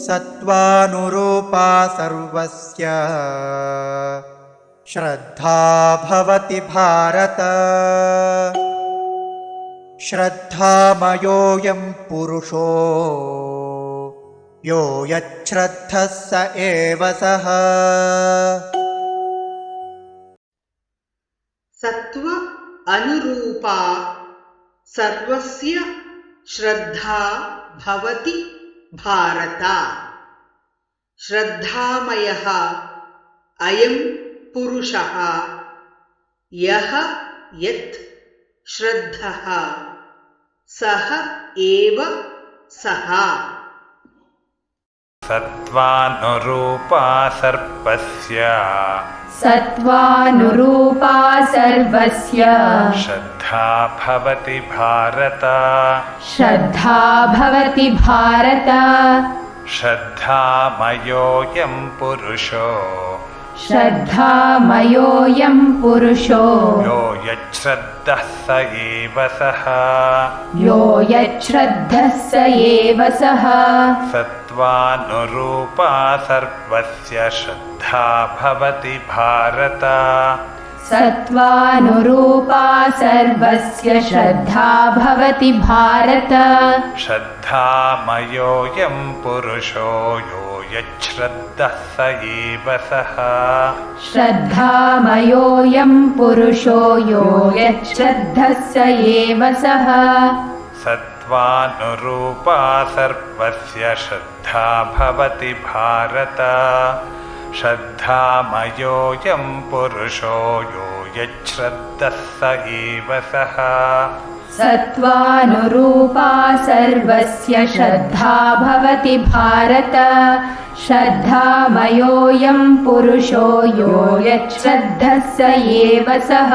सत्त्वानुरूपा सर्वस्य श्रद्धा भवति भारत। श्रद्धामयोऽयं पुरुषो यो यच्छ्रद्धः स एव सः। सत्व अनुरूपा सर्वस्य श्रद्धा भवति भारत। श्रद्धामयः अयं पुरुषः यः यत् श्रद्धः सः एव सः। सत्त्वानुरूपा सर्वस्य सत्त्वानुरूपा सर्वस्य श्रद्धा भवति भारत। श्रद्धा भवति भारत। श्रद्धामयोऽयं पुरुषो श्रद्धामयोऽयं पुरुषो यो यच्छ्रद्धः स एव सः। यो यच्छ्रद्धः स एव सः। सत्त्वानुरूपा सर्वस्य श्रद्धा भवति भारत। सत्त्वानुरूपा सर्वस्य श्रद्धा भवति भारत। श्रद्धामयोऽयं पुरुषो यो यच्छ्रद्धः स एव सः। श्रद्धामयोऽयं पुरुषो यो यच्छ्रद्धः स एव सः। सत्त्वानुरूपा सर्वस्य श्रद्धा भवति भारत। श्रद्धामयोऽयं पुरुषो यो यच्छ्रद्धः स एव सः। सत्त्वानुरूपा सर्वस्य श्रद्धा भवति भारत। श्रद्धामयोऽयं पुरुषो यो यच्छ्रद्धः स एव सः।